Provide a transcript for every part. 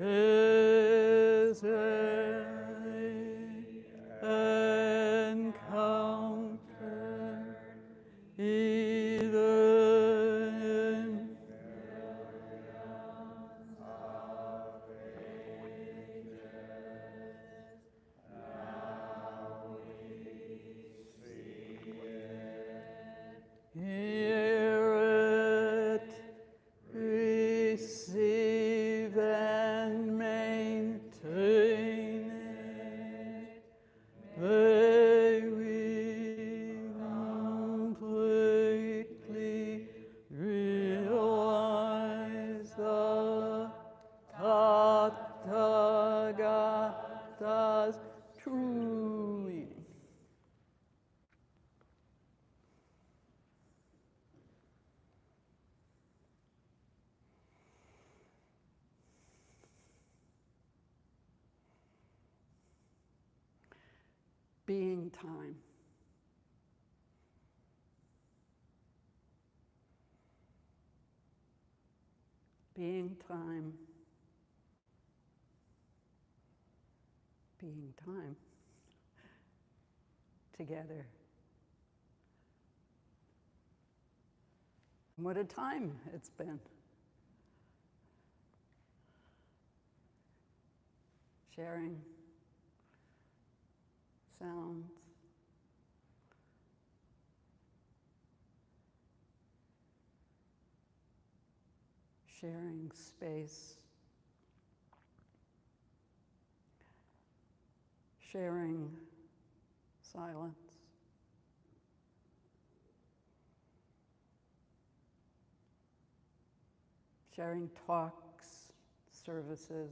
is encountered either in hear it, receive and maintain it. May we completely realize the Tathagata's true meaning. Being time. Being time. Being time. Together. What a time it's been. Sharing sounds. Sharing space. Sharing silence. Sharing talks, services,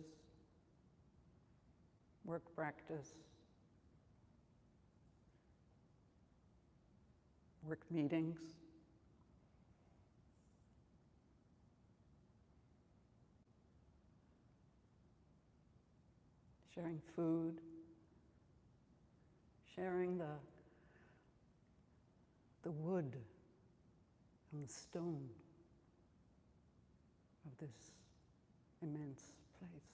work practice, work meetings. Sharing food, sharing the wood and the stone of this immense place.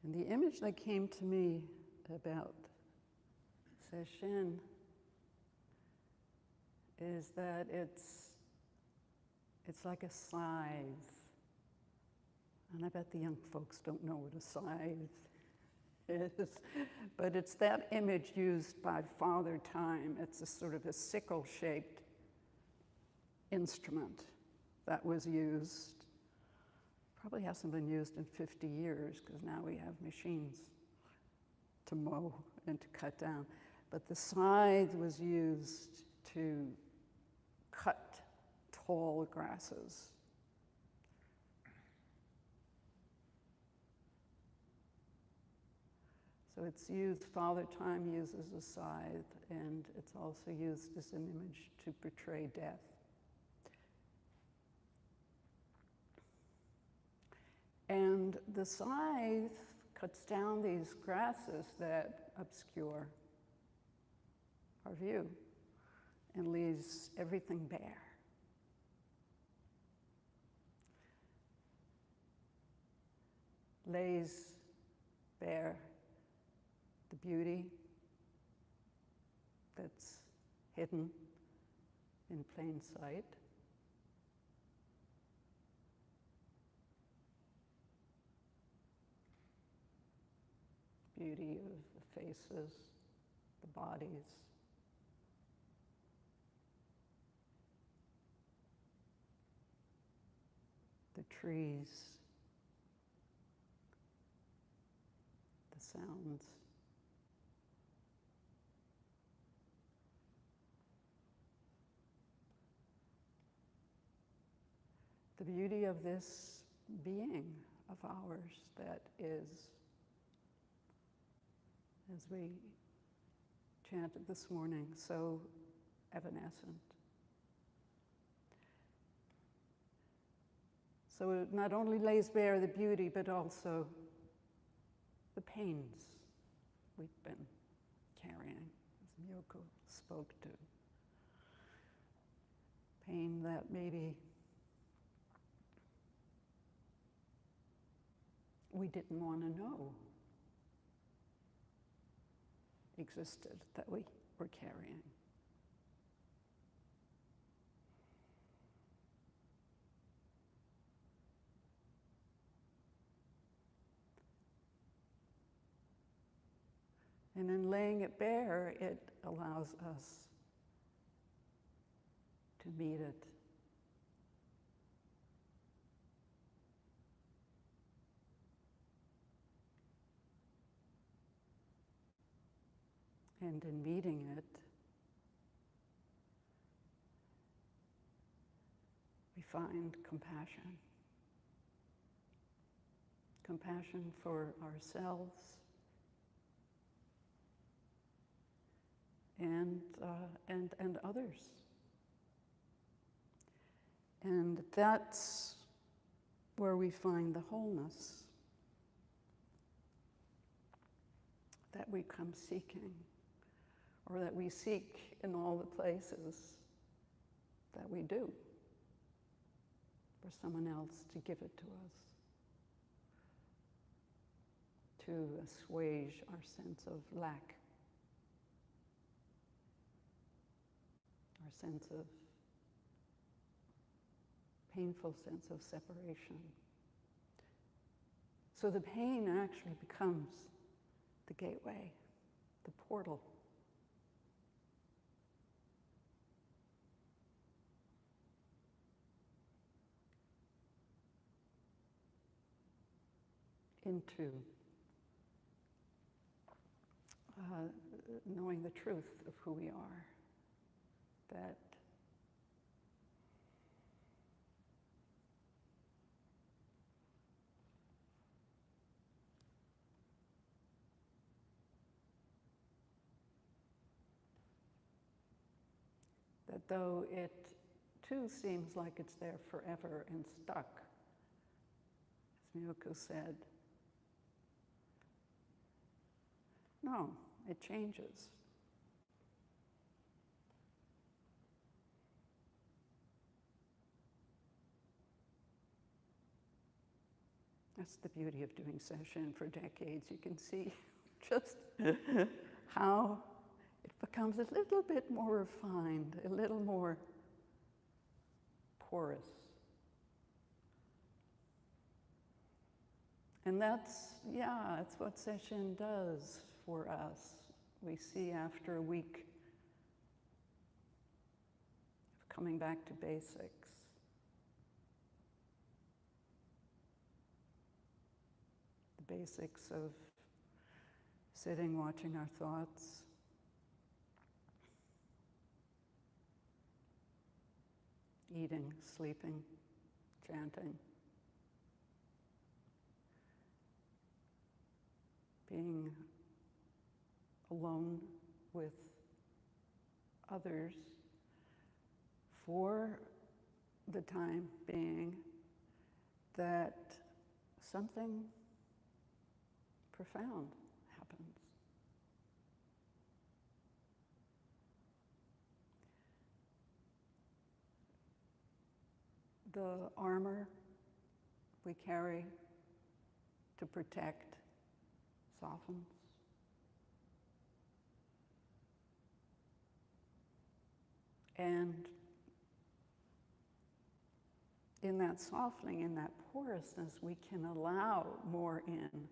And the image that came to me about Sesshin is that it's like a scythe. And I bet the young folks don't know what a scythe is, but it's that image used by Father Time. It's a sort of a sickle-shaped instrument that was used. Probably hasn't been used in 50 years, because now we have machines to mow and to cut down. But the scythe was used to cut tall grasses. So it's used, Father Time uses a scythe, and it's also used as an image to portray death. And the scythe cuts down these grasses that obscure our view and leaves everything bare. Lays bare the beauty that's hidden in plain sight. Beauty of the faces, the bodies. The trees, the sounds. The beauty of this being of ours that is, as we chanted this morning, so evanescent. So it not only lays bare the beauty, but also the pains Miyoko spoke to. Pain that maybe we didn't want to know existed, that we were carrying. And in laying it bare, it allows us to meet it. And in meeting it, we find compassion. Compassion for ourselves and others. And that's where we find the wholeness that we come seeking, or that we seek in all the places that we do, for someone else to give it to us, to assuage our sense of lack, our sense of painful sense of separation. So the pain actually becomes the gateway, the portal. Into knowing the truth of who we are, that though it too seems like it's there forever and stuck, as Miyoko said, no, it changes. That's the beauty of doing Sesshin for decades. You can see just how it becomes a little bit more refined, a little more porous. And that's what Sesshin does for us. We see after a week of coming back to basics, the basics of sitting, watching our thoughts, eating, sleeping, chanting, being alone with others for the time being, that something profound happens. The armor we carry to protect softens. And in that softening, in that porousness, we can allow more in.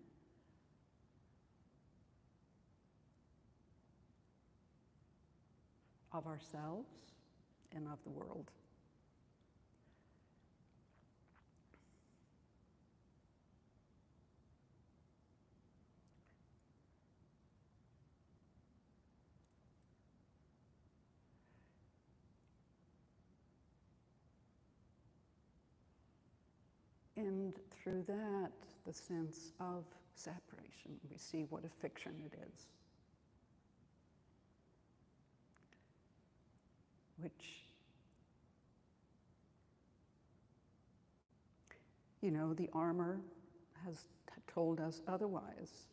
Of ourselves and of the world. And through that, the sense of separation, we see what a fiction it is. Which, the armor has told us otherwise.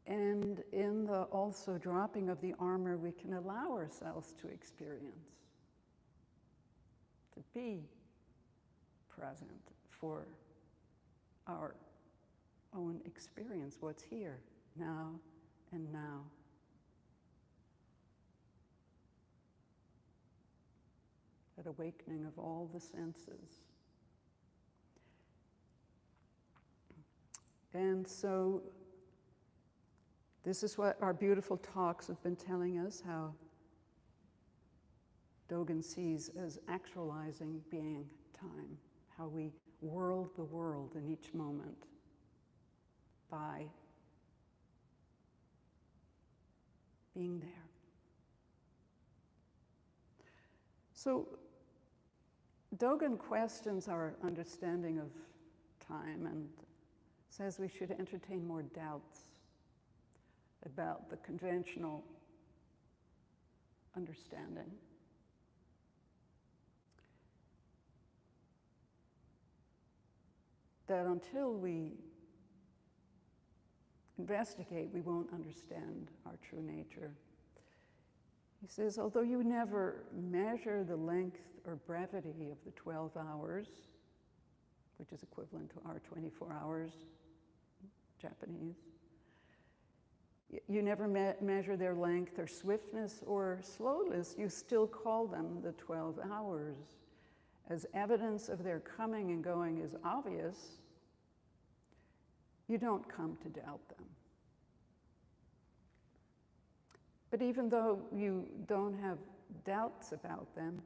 And in the also dropping of the armor, we can allow ourselves to experience, to be present for our own experience, what's here, now and now. That awakening of all the senses. And so, this is what our beautiful talks have been telling us, how Dogen sees as actualizing being time, how we world the world in each moment by being there. So, Dogen questions our understanding of time and says we should entertain more doubts about the conventional understanding. That until we investigate, we won't understand our true nature. He says, although you never measure the length or brevity of the 12 hours, which is equivalent to our 24 hours, Japanese, you never measure their length or swiftness or slowness, you still call them the 12 hours. As evidence of their coming and going is obvious, you don't come to doubt them. But even though you don't have doubts about them,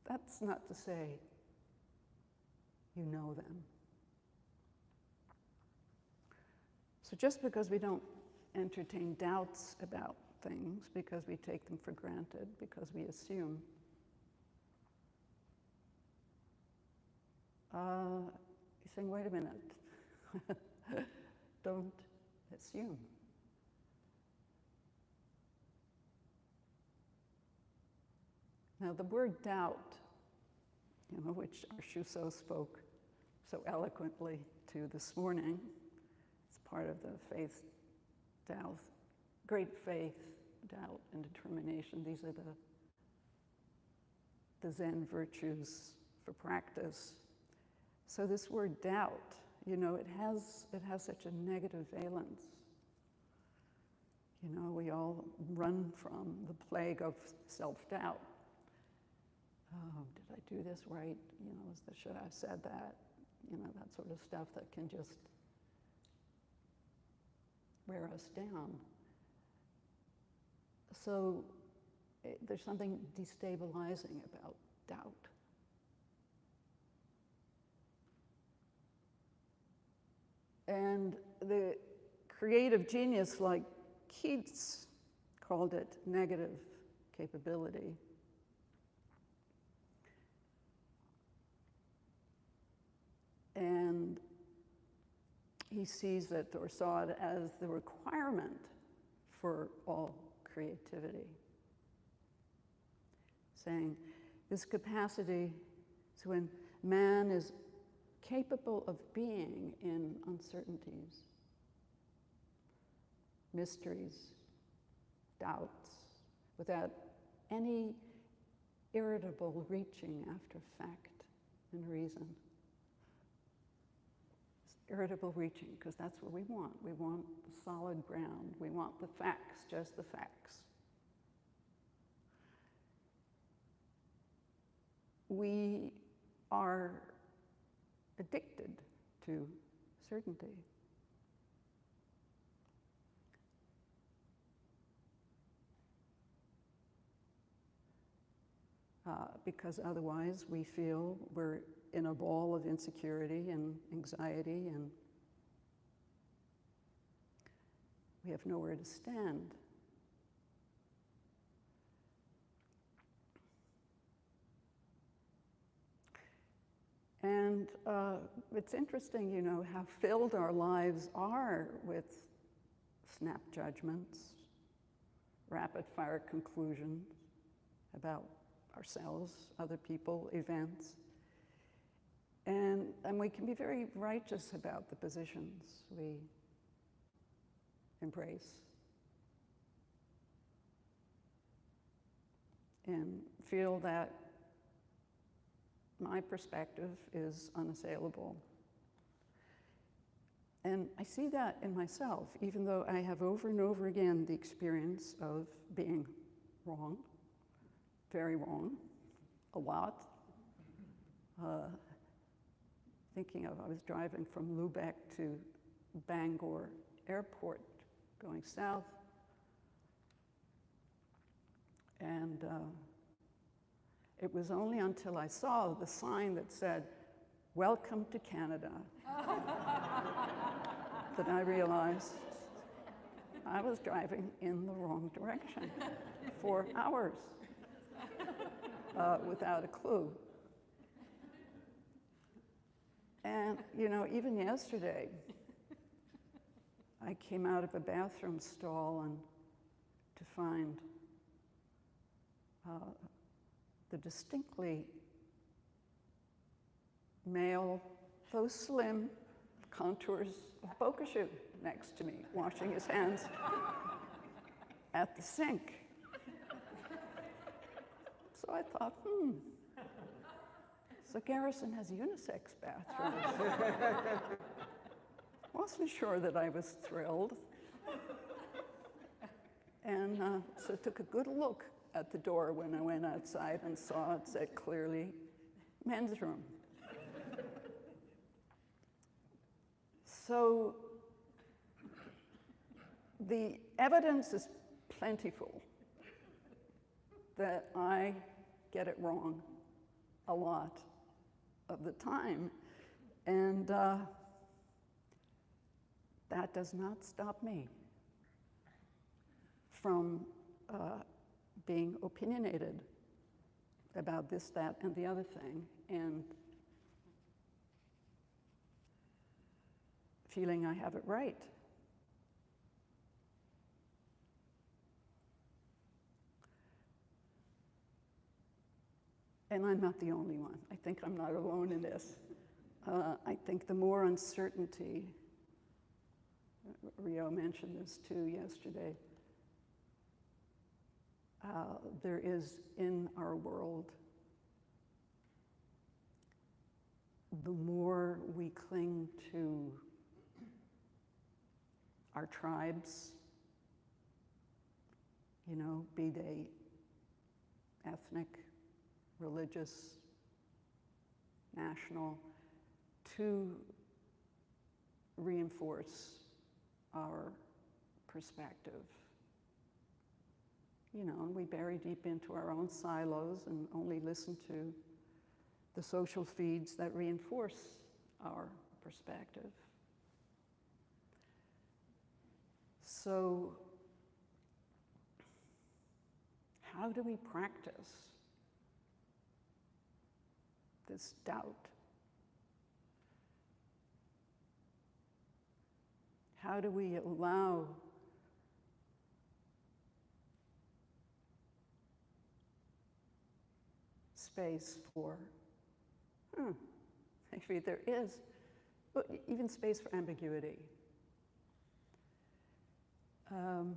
that's not to say you know them. So just because we don't entertain doubts about things, because we take them for granted, because we assume, you're saying, wait a minute, don't assume. Now the word doubt, which our Shuso spoke so eloquently to this morning, it's part of the faith, doubt, great faith, doubt, and determination. These are the Zen virtues for practice. So this word doubt, it has such a negative valence. We all run from the plague of self-doubt. Oh, did I do this right? Should I have said that? That sort of stuff that can just wear us down. So there's something destabilizing about doubt. And the creative genius like Keats called it negative capability. And he sees it or saw it as the requirement for all creativity. Saying this capacity is when man is capable of being in uncertainties, mysteries, doubts, without any irritable reaching after fact and reason. Irritable reaching, because that's what we want. We want the solid ground. We want the facts, just the facts. We are addicted to certainty. Because otherwise we feel we're in a ball of insecurity and anxiety, and we have nowhere to stand. And it's interesting, how filled our lives are with snap judgments, rapid-fire conclusions about ourselves, other people, events. And we can be very righteous about the positions we embrace and feel that my perspective is unassailable. And I see that in myself, even though I have over and over again the experience of being wrong, very wrong, a lot. Thinking of, I was driving from Lubeck to Bangor Airport, going south, and it was only until I saw the sign that said, "Welcome to Canada," that I realized I was driving in the wrong direction for hours without a clue. And, you know, even yesterday, I came out of a bathroom stall and to find the distinctly male, though slim, contours of Bokashu next to me, washing his hands at the sink. So I thought, so Garrison has unisex bathrooms. Wasn't sure that I was thrilled. And so took a good look at the door when I went outside and saw it said clearly, men's room. So the evidence is plentiful that I get it wrong a lot of the time, and that does not stop me from being opinionated about this, that, and the other thing, and feeling I have it right. And I'm not the only one. I think I'm not alone in this. I think the more uncertainty, Rio mentioned this too yesterday, there is in our world, the more we cling to our tribes, you know, be they ethnic, religious, national, to reinforce our perspective. You know, and we bury deep into our own silos and only listen to the social feeds that reinforce our perspective. So, how do we practice this doubt? How do we allow space for, maybe there is, but even space for ambiguity? Of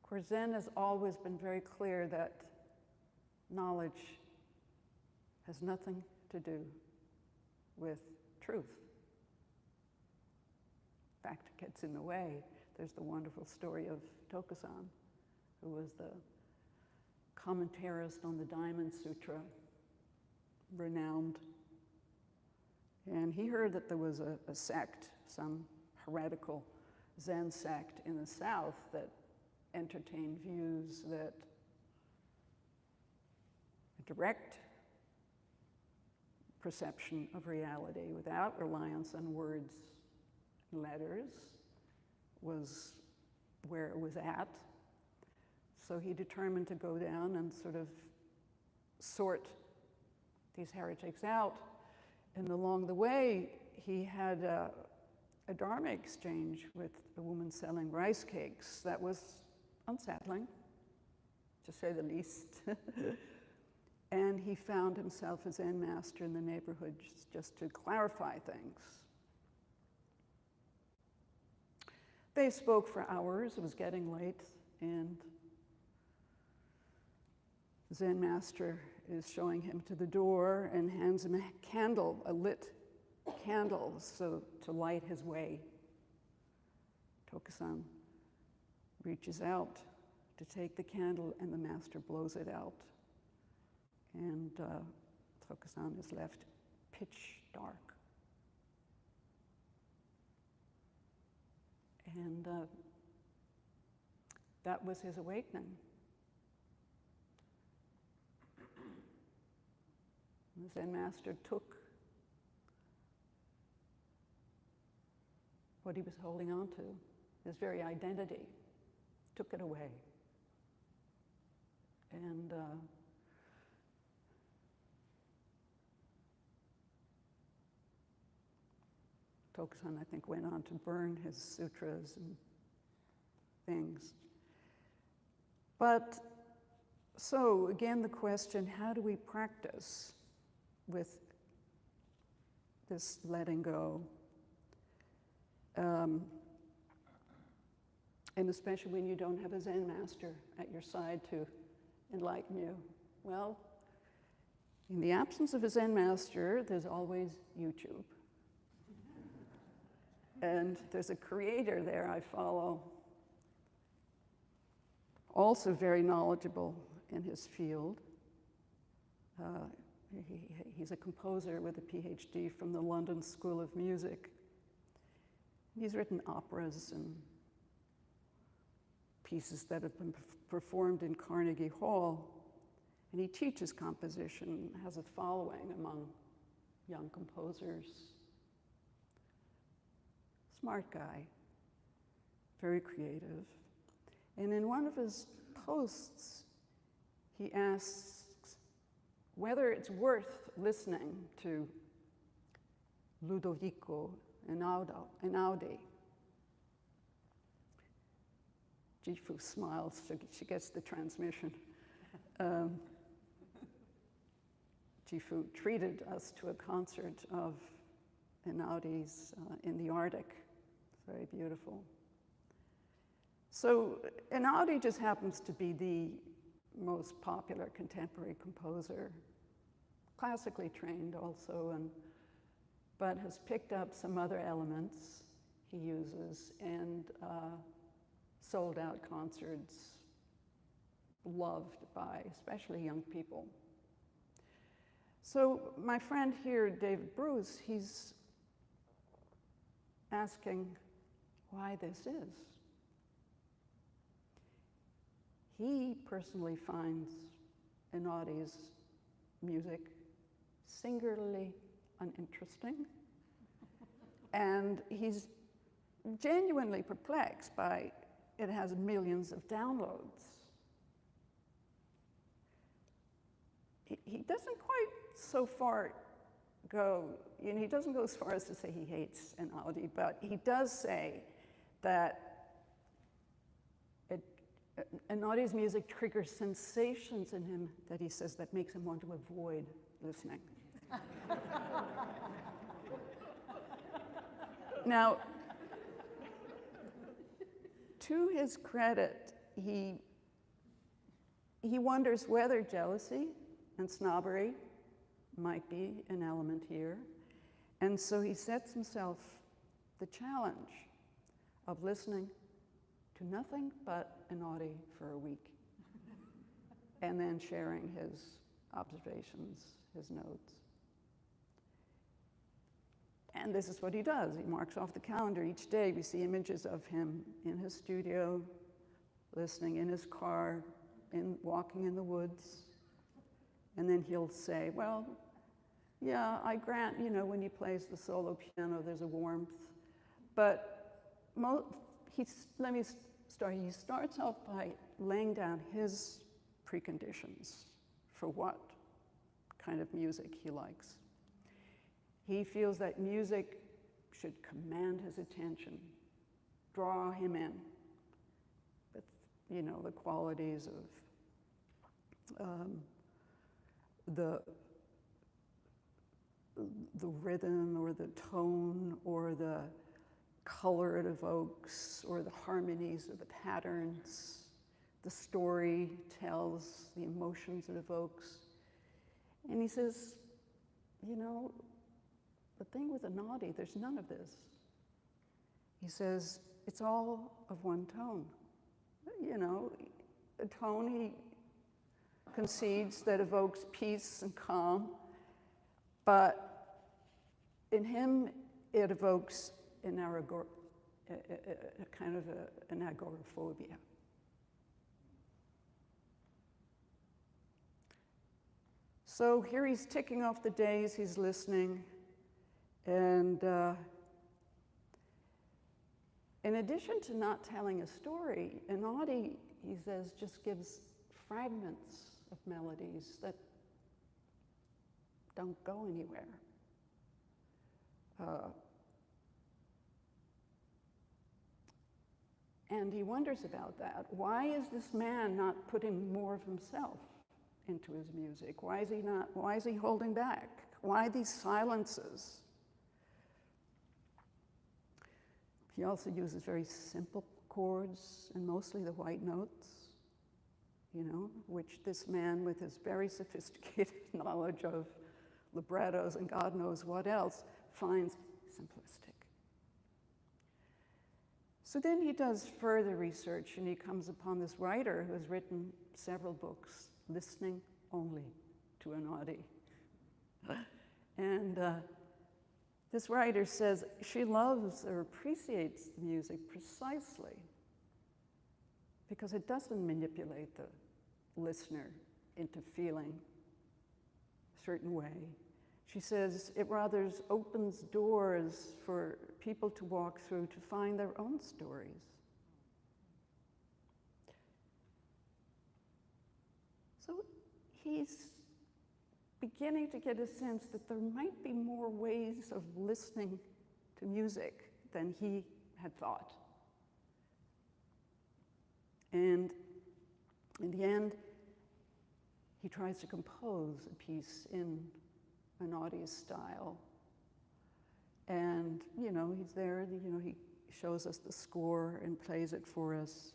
course, Zen has always been very clear that knowledge has nothing to do with truth. In fact, it gets in the way. There's the wonderful story of Tokusan, who was the commentarist on the Diamond Sutra, renowned. And he heard that there was a sect, some heretical Zen sect in the South that entertained views that a direct perception of reality without reliance on words and letters was where it was at. So he determined to go down and sort of sort these heretics out. And along the way, he had a Dharma exchange with a woman selling rice cakes that was unsettling, to say the least. And he found himself a Zen master in the neighborhood just to clarify things. They spoke for hours. It was getting late, and the Zen master is showing him to the door and hands him a candle, a lit candle, so to light his way. Tokusan reaches out to take the candle, and the master blows it out. And Tokusan is left pitch dark. And that was his awakening. The Zen master took what he was holding on to, his very identity, took it away. And Tokusan, I think, went on to burn his sutras and things. But, so again, the question, how do we practice with this letting go? And especially when you don't have a Zen master at your side to enlighten you. Well, in the absence of a Zen master, there's always YouTube. And there's a creator there I follow, also very knowledgeable in his field. He's a composer with a PhD from the London School of Music. He's written operas and pieces that have been performed in Carnegie Hall. And he teaches composition, has a following among young composers. Smart guy, very creative. And in one of his posts, he asks whether it's worth listening to Ludovico Einaudi. Jifu smiles, so she gets the transmission. Jifu treated us to a concert of Einaudi's in the Arctic. Very beautiful. So Einaudi just happens to be the most popular contemporary composer, classically trained also, but has picked up some other elements he uses and sold out concerts, loved by especially young people. So my friend here, David Bruce, he's asking why this is. He personally finds Einaudi's music singularly uninteresting, and he's genuinely perplexed by it has millions of downloads. He doesn't quite so far go, he doesn't go as far as to say he hates Einaudi, but he does say that Einaudi's music triggers sensations in him that he says that makes him want to avoid listening. Now, to his credit, he wonders whether jealousy and snobbery might be an element here. And so he sets himself the challenge of listening to nothing but Einaudi for a week, and then sharing his observations, his notes. And this is what he does. He marks off the calendar each day. We see images of him in his studio, listening in his car, walking in the woods. And then he'll say, well, yeah, I grant, when he plays the solo piano, there's a warmth. But let me start. He starts off by laying down his preconditions for what kind of music he likes. He feels that music should command his attention, draw him in with, the qualities of the rhythm or the tone or the color it evokes, or the harmonies or the patterns. The story tells the emotions it evokes. And he says, you know, the thing with a nadi, there's none of this. He says, it's all of one tone. You know, a tone he concedes that evokes peace and calm, but in him it evokes an agoraphobia. So here he's ticking off the days he's listening, and in addition to not telling a story, Anadi, he says, just gives fragments of melodies that don't go anywhere. And he wonders about that. Why is this man not putting more of himself into his music? Why is he holding back? Why these silences? He also uses very simple chords and mostly the white notes, you know, which this man with his very sophisticated knowledge of librettos and God knows what else finds simplistic. So then he does further research and he comes upon this writer who has written several books, listening only to Anadi. And this writer says she loves or appreciates the music precisely because it doesn't manipulate the listener into feeling a certain way. She says it rather opens doors for people to walk through to find their own stories. So he's beginning to get a sense that there might be more ways of listening to music than he had thought. And in the end, he tries to compose a piece in Anadi's style. And, you know, he's there, you know, he shows us the score and plays it for us.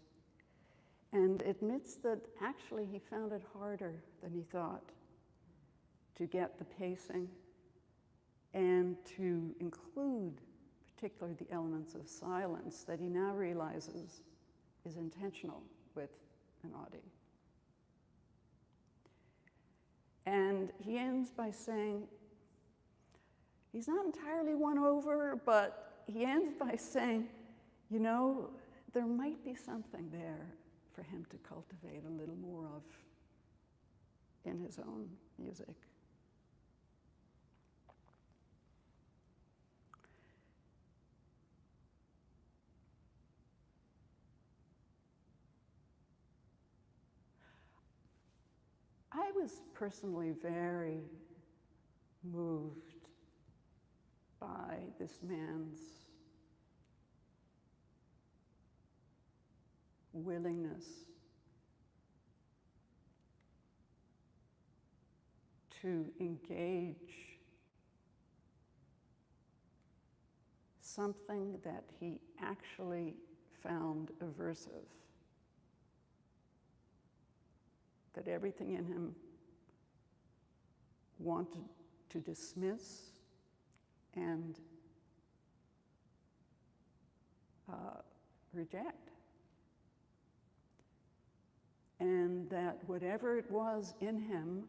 And admits that actually he found it harder than he thought to get the pacing and to include particularly the elements of silence that he now realizes is intentional with Anadi. And he ends by saying, he's not entirely won over, but he ends by saying, you know, there might be something there for him to cultivate a little more of in his own music. I was personally very moved by this man's willingness to engage something that he actually found aversive, that everything in him wanted to dismiss and reject. And that whatever it was in him,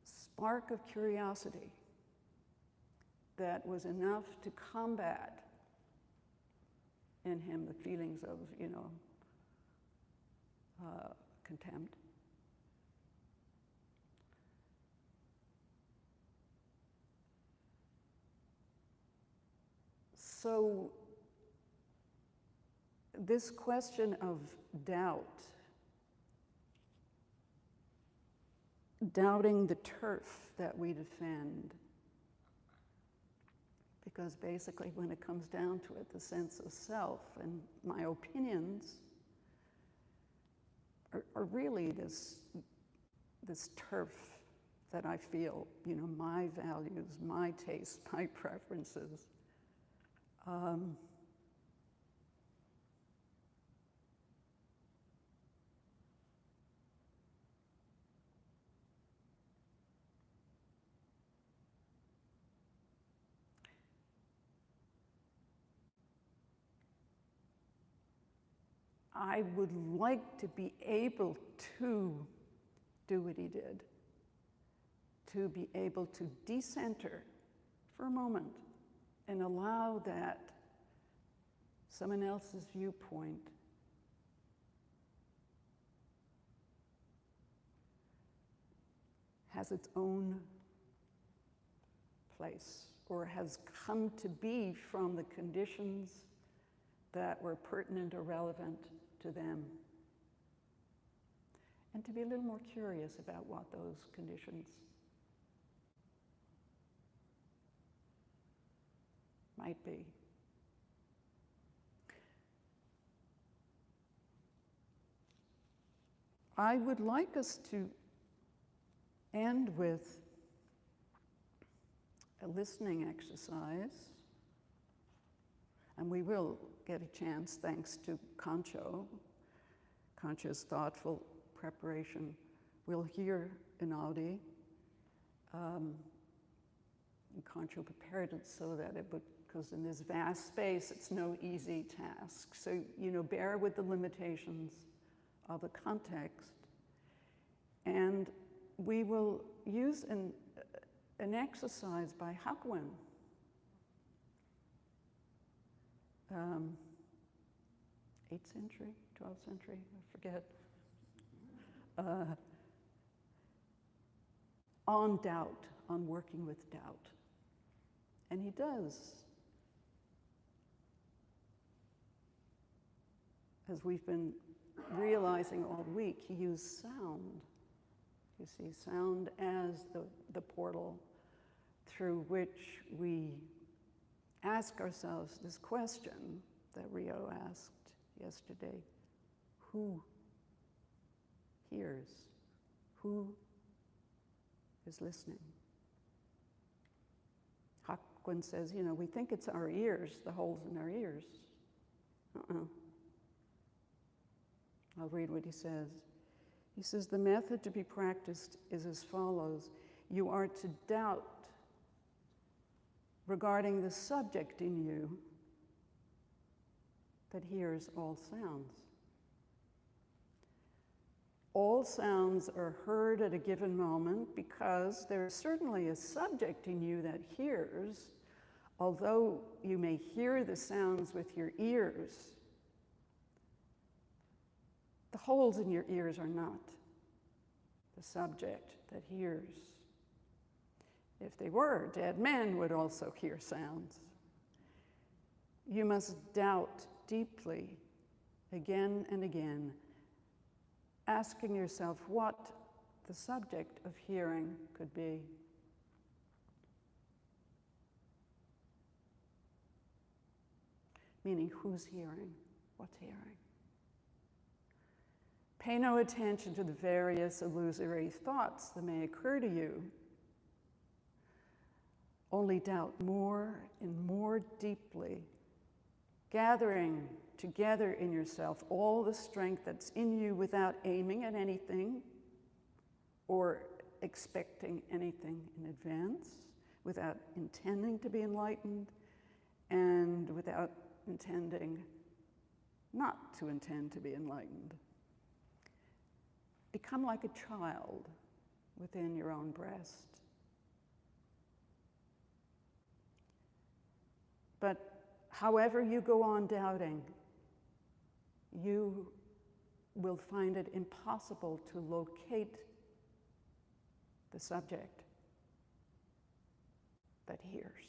spark of curiosity that was enough to combat in him the feelings of, you know, contempt. So this question of doubt, doubting the turf that we defend, because basically when it comes down to it, the sense of self and my opinions are really this turf that I feel, you know, my values, my tastes, my preferences. Um, I would like to be able to do what he did, to be able to decenter for a moment and allow that someone else's viewpoint has its own place or has come to be from the conditions that were pertinent or relevant to them. And to be a little more curious about what those conditions might be. I would like us to end with a listening exercise, and we will get a chance, thanks to Concho's thoughtful preparation. We'll hear an Audi. And Concho prepared it so that it would, because in this vast space, it's no easy task. So, bear with the limitations of the context. And we will use an exercise by Hakwen. 8th century, 12th century, I forget. On doubt, on working with doubt. And he does. As we've been realizing all week, he used sound. You see, sound as the portal through which we ask ourselves this question that Rio asked yesterday: who hears? Who is listening? Hakwen says, we think it's our ears, the holes in our ears. I'll read what he says. He says, the method to be practiced is as follows. You are to doubt regarding the subject in you that hears all sounds. All sounds are heard at a given moment because there is certainly a subject in you that hears, although you may hear the sounds with your ears. The holes in your ears are not the subject that hears. If they were, dead men would also hear sounds. You must doubt deeply, again and again, asking yourself what the subject of hearing could be. Meaning, who's hearing? What's hearing? Pay no attention to the various illusory thoughts that may occur to you. Only doubt more and more deeply, gathering together in yourself all the strength that's in you without aiming at anything or expecting anything in advance, without intending to be enlightened, and without intending not to intend to be enlightened. Become like a child within your own breast. But however you go on doubting, you will find it impossible to locate the subject that hears.